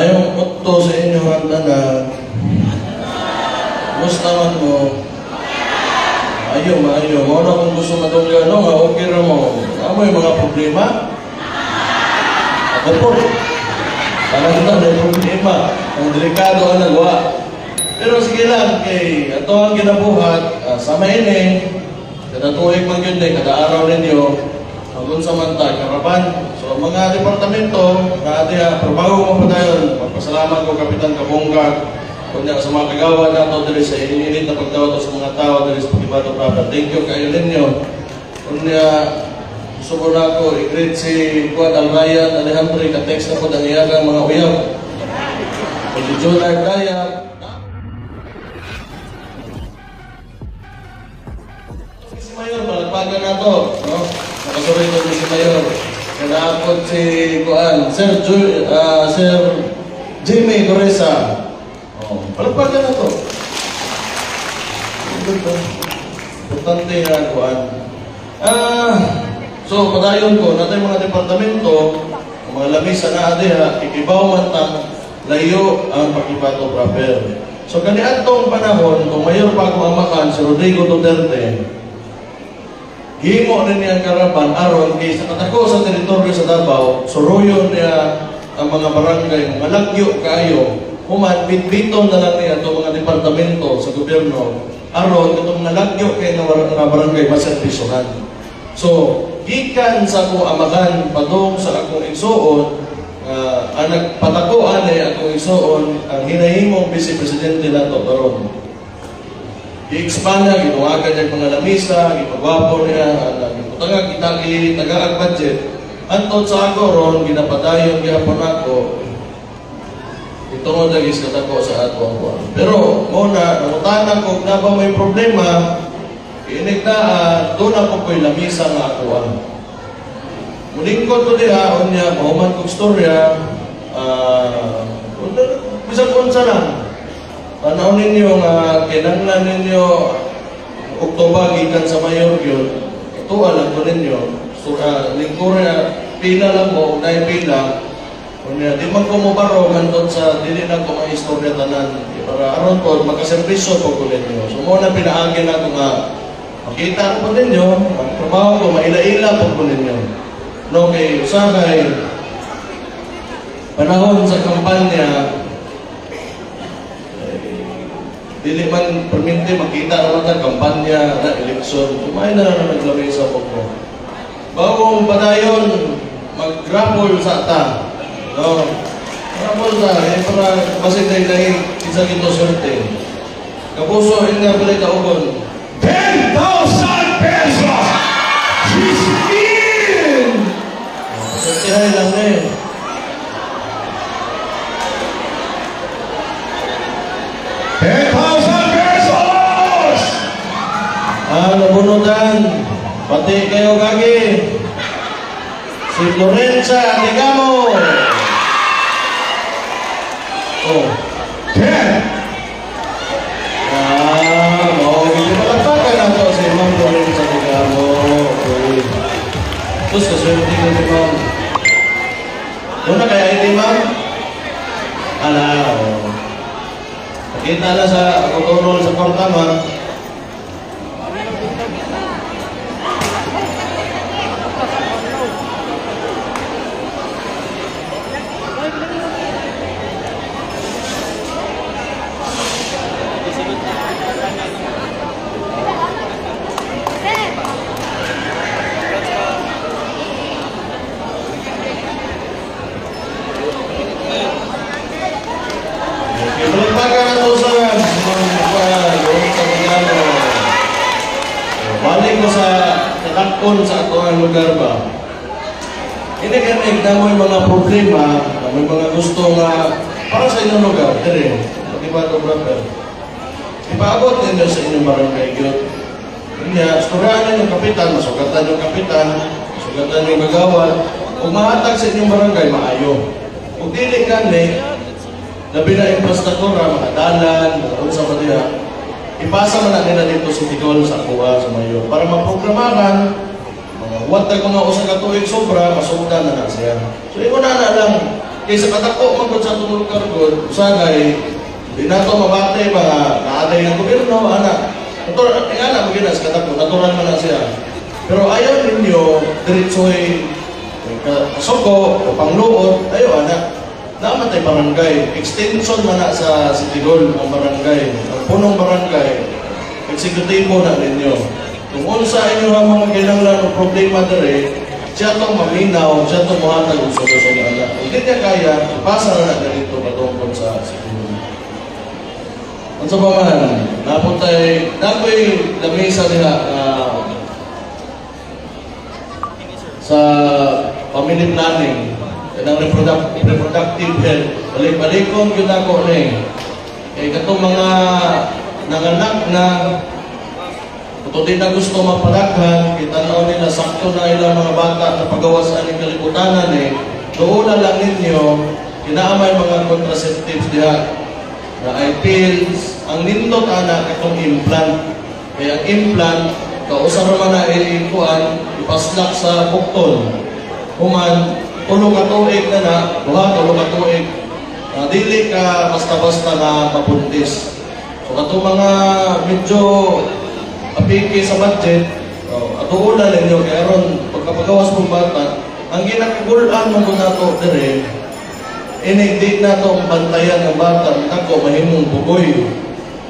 Mayong utto sa inyo ang tanan. Musta man mo? Maayo. Muna kung gusto matunggan, no? Nga okay ra mo. Ano yung mga problema? Ako po. Parang na may problema. Ang delikado ang nagawa. Pero sige lang, ito ang kinabuhat. Sa mainin, kada tuwing mag-yun din, kada araw ninyo, hanggang sa mantay, karaban. So, mga departamento, na ating trabaho mo pa tayo. Magpasalamat ko, Kapitan Kabongga, kunya sa mga kagawa na ito dali sa ininit na pagtawad sa mga tao dali sa Cotabato Province. Thank you kayo ninyo. Kunya, gusto ko na ako, i-greet si Juan Alrayan, Alejandro, ika-text na po ng iyagang mga uyaw. Pwede Jonah Daya. Si Mayor, malagpagan na ito. No? Nakasulit ko si Mayor. Kanaapot si Juan, Sir Jimmy Corresa. Palagpagan na ito. Importante nga, Juan. So, padayon ko, natin mga departamento, mga lamisa na adeha, ikibaw man tang layo ang Cotabato proper. So, kaniadtong panahon, kung mayor pa kumamakan si Rodrigo Duterte, himo rin niya karapan aron kay sa katako sa teritoryo sa Davao, suruyon niya ang mga barangay, mga lagyo kayo, human, bitbiton na lang niya itong mga departamento sa gobyerno, aron itong mga lagyo kayo na barangay maservisyohan. So, gikan sa akong amagan padung sa akong igsuon, ang nagpatakuan ay akong igsuon, ang hinahimong vice-presidente na ito karon. I-expand niya, ginawagan niya mga lamisa, gipagwapo niya, giputangag, kita tagaag budget. Anton sa ako ron, ginapadayon, gihapon ako, itungod lagi sa katako sa ato ang. Pero, muna, namutanan ko, na ba may problema, inig na, doon ako ko'y lamisa nga ako. Mulingkod ko diha, unya, mahuman kong storya, bisag unsa lang. Panahon ninyo nga, kinanglan ninyo, Oktoba, gikan sa mayor yun, ito alam ko ninyo, so, lingkura, pila lang mo, dahil pila, unya, di man ko mo baro, mandon sa, dili lang ko mga istorya tanan, para aron ko, magkaservisyo po ko ninyo. So, muna pinaagin ako nga, makita ko po ninyo, ang trabaho ko, maila-ila po ko ninyo. No, kay usagay, panahon sa kampanya, dili man perminti makita naman ang kampanya na eleksyon. Kumain na lang naglamay sa poko. Bagong padayon, mag-grapple sa ata. No? Grapple sa, para masintay dahil isa kito swerte. Kapuso, yun nga pala kaugon. 10,000 pesos! She's in! Swertihay lang na eh. Nabunutan, pati kayo kagi. Si Lorenza Digamo. Oh. 10. Hindi malagpagan na ito si Ma'am Lorenza Digamo. Okay. Tapos kaswerte ko ni Ma'am. Muna kaya hindi Ma'am? Nakita na sa kuturol sa kwarta Ma'am. Balik ko sa tatakon sa atoang lugar ba? Inig-inig na may mga problema, may mga gusto nga para sa inyong lugar, dire, Cotabato proper. Ipaabot ninyo sa inyong barangay yun. Kanya, storyahan yung kapitan, masugatan yung kapitan, masugatan yung gagawad. Kung mahatag sa inyong barangay, maayo. Kung dili kani, labi na infrastruktura, mga dalan, mga unsa pa diha, ipasa man na nila dito sa Tigol, sa Kuha, sa Mayor, para maprogramahan, mga watag mga usa ka tuig sobra, masugdan na siya. So, imo na lang, Kaysa katako magod sa tumulog kargod, usagay, di na ito mabate, mga naaday ng gobyerno, anak. Natural, anak, maginas, katako, natural man na siya. Pero ayaw ninyo, diretsoy, kasoko, o pangluod, ayaw, anak. Naman tayo barangay. Extension man na sa City Hall ang barangay. Ang punong barangay, eksekutibo na ninyo. Kung unsa inyo ang mga kinanglan o problema dere, siya itong maminaw, siya itong muhatag ang solusyon na anak. Kung hindi niya kaya, pasa na ganito patungkol sa City Hall. Ang sa paman, napuntay, napoy lamisa niya sa family planning, ng reproductive health. Balik-balikon yun ako na eh. Katong mga nanganak na kung di na gusto magpadaghan, kita na nila sakto na ilang mga bata na pagawasan ng kalibutanan eh. Doon na lang ninyo, kinaamay mga contraceptives diha na ay pills. Ang nindot anak itong implant. Kaya ang implant, kausap naman na ilikuan, ipaslak sa buktol. Human, tulong ka tuig na buha, tulong ka tuig. Dili ka basta-basta na mapundis. So katong mga medyo apiki sa budget, at uulan ninyo, kaya ron, pagkapagawas mong bata, ang ginakagulaan mo na ito, dire, hindi na itong bantayan ng bata, ako, mahimong bugoy.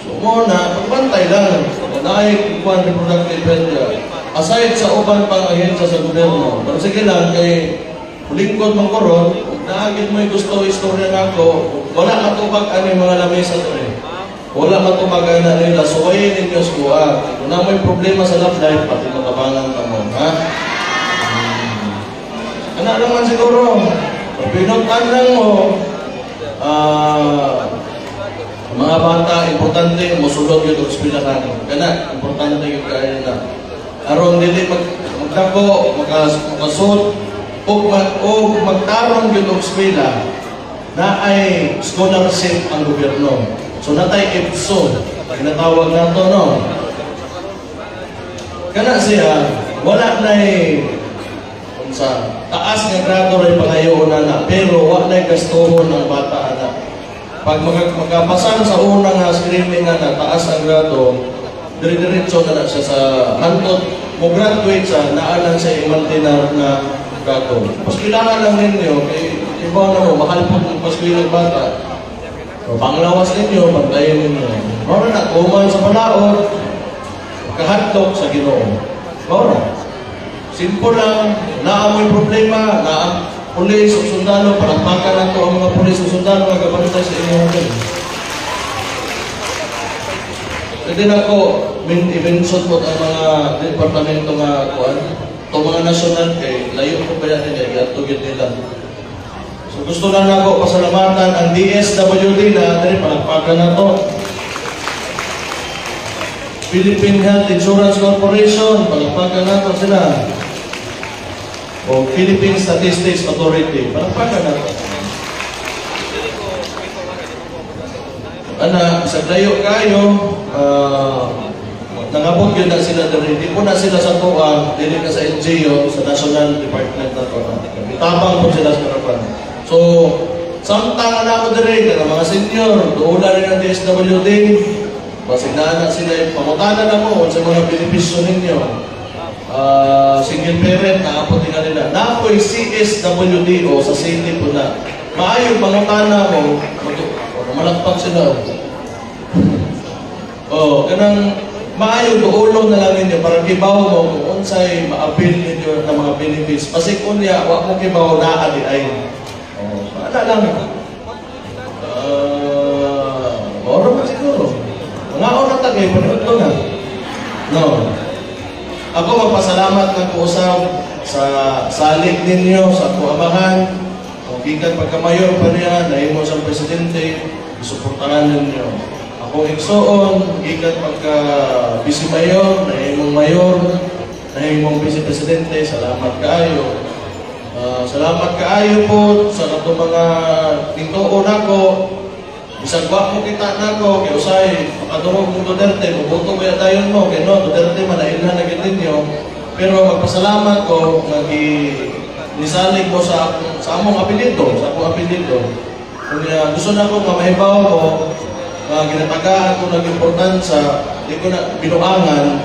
So muna, pagbantay lang, naay kukuhan reproductive health. Aside sa uban pang ahensya sa gobyerno, pero sige lang, kay lingkod mong koron, naagin mo yung gusto istorya na ako, wala matubag ano yung mga lamesa dire. Wala matubagay na nila, suwayin ninyo suwa. Kung na may problema sa love life, pati makabangan ka mo, ha? Ano naman siguro, pinutan lang mo, mga bata, importante, musulog yung ospilahan. Kana, importante yung kaya na. Aron dili magdako, makasud, o magtarong yung ospila na ay scholarship ang gobyerno. So natay EPSO, tinatawag na ito, no? Kana siya, wala na sa taas nga grado rin pangayoon na, pero wala na gastuhon ng bata na. Pag magkapasan sa unang screening na taas ang grado, dire-diretso na siya sa hantod, mo graduate sa naalan sa imantinar na grado. Mas kailangan lang ninyo, iba na mo, mahal po ng paskwilang bata. Panglawas ninyo, bantayan ninyo. Mara na, kuman sa palaot, kahatlok sa Ginoo. Mara. Simple lang, naamoy problema, pulis o sundalo, palakpakan na ito ang mga pulis o sundalo na gabantay sa inyo natin. Pwede na ako, i-mensot mo ang mga departamento nga kuan. Itong mga nasyonal kay layo ko ba yan nila, gatugin nila. So gusto lang ako pasalamatan ang DSWD na dali palakpakan na to. Philippine Health Insurance Corporation, palakpakan na to sila. O Philippine Statistics Authority, palakpakan na to. Ana, sa layo kayo, nangabot yun na sila dali. Hindi po na sila sa tuwa, dili ka sa NGO, sa National Department na to. Itabang po sila sa harapan. So, samtang na ako dali, ng mga senior, doon rin ang DSWD, masignahan na sila, pamutanan na mo sa mga benepisyo ninyo. Single parent, naapot din nila. Napoy CSWD o sa city po na. Maayong pamutana mo, malakpak sila. Kanang maayong doulong na lang ninyo para kibaw mo kung unsay ma-appeal ninyo ng mga benefits. Kasi kung niya, wak mo kibaw na adi-ay. Ano lang. Oro pa siguro. Mga oras tagay, panood ko na. No. Ako magpasalamat ng kuusap sa salig ninyo, sa kuamahan. Kung gikan pagkamayor pa niya, dahil mo sa presidente, isuportahan ninyo. Ako igsoon, gikan pagka-vice mayor, dahil mong mayor, dahil mong vice-presidente, salamat kaayo. Salamat kaayo po sa itong mga tintuon ako. Isang wako kita na ko, kaya usay, makadurog ng Duterte, mabuto ba yung dayon mo, kaya no, Duterte, manailhan na ninyo. Pero magpasalamat ko, nisalig mo sa among apelido, sa akong apelido. Kaya gusto na ko nga mahibaw mo, nga ginatagaan ko nag-importansya, di ko na binuangan,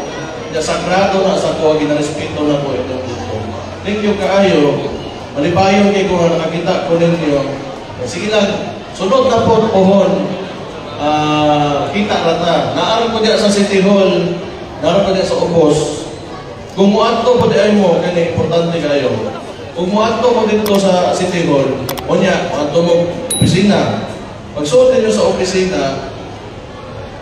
kaya sagrado na sa ko, ginarespeto na ko itong grupo. Thank you kaayo, malipayon kayo kung nakakita ko ninyo. Sige lang, sunod na po pohon, kita rata. Naaram ko diya sa City Hall, naaram ko diya sa Ubos. Kung muadto po diya mo, kaya importante kayo. Kung muadto mo dito sa City Hall, o niya, muadto mo opisina. Pagsuot ninyo sa opisina,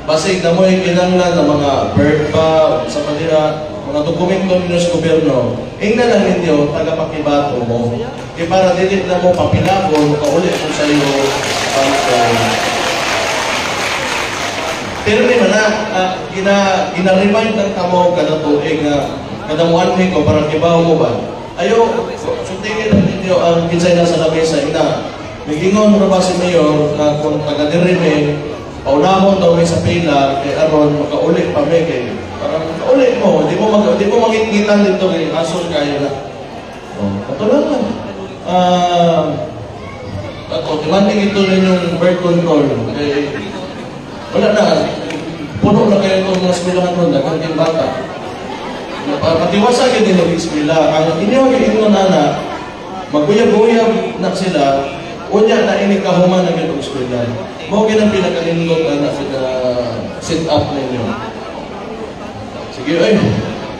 basig na mo yung kinanglan ng mga PERPA, sa kanila, mga dokumento ninyo sa gobyerno, ingna lang ninyo, tagapakibato mo. Kaya para dilit na mo papilakon, kaulit mo sa iyo, pero naman na, gina-remind ng kamo kada tuig na kada muanhin ko, parang ibaw mo ba? Ayo, tingin lang ninyo ang kinsay na sa lamesa, ina. Nagingon mo ba si Mayor na kung taga-dirime, paunahon daw may sa pila, kay Aron, makaulit pa may kay, parang makaulit mo, di mo makikita dito kay asol kayo na. Patulangan. Demanding ito rin yung birth control. Kay, wala na, puno na kayo itong mga eskwelahan nun, nagkakang bata. Patiwasa kayo din ng eskwela. Ang inyo yung na maguyab-uyab na sila, unya na inikahuman na kayo ng eskwela. Mga ang pinakalinlot na sit up ninyo. Sige, ay,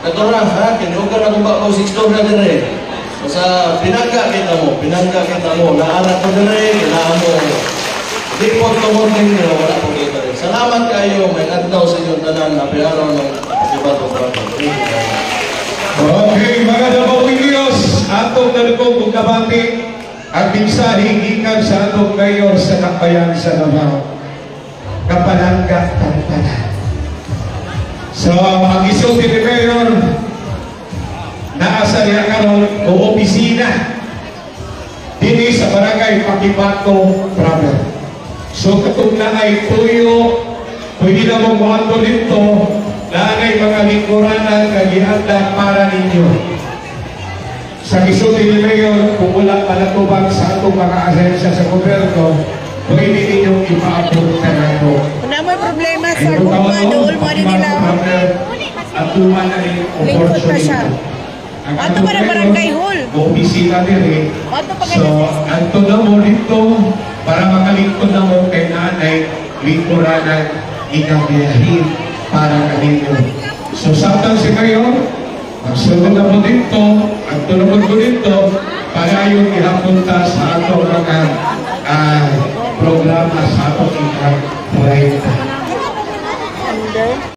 katora, ha? Kinugan ako ba ako 6 na din eh. Basta pinangga kita mo, naanak ko din eh, kailangan mo. Di po tumod ninyo, wala po kita rin. Salamat kayo, may adlaw sa inyong tanan na piyaraw ng Akibato Brother. Okay, mga Dabawing Diyos, atong nalukong kong kabati, ang mensahe gikan sa atong mayor sa Nakbayan sa Davao. Kapalangga Tantanan. So, ang isulti ni Mayor, naasa niya karon o opisina dini sa barangay Pakibato Brother. So, katong na ay tuyo, pwede na mong muhato dito, na ay mga lingkuranan kagianda para ninyo. Sa isulti ni Mayor, kung wala palatubag sa atong mga asensya sa gobyerno, pwede ninyong ipaabot na nato. Kung na may problema sa guma, doon mo rin nila. At tuman na rin Lingkod pa siya. Ato pa na barangay hall. Opisina din eh. Ato pa So, ato na mo dito para makalingkod na mo kay nanay, lingkuranan, ikabiyahin para kanino. So, saktan si Mayor, magsunod na mo dito, at tulungan mo dito, para yung ihapunta sa ato mga programa sa ato ikang 40.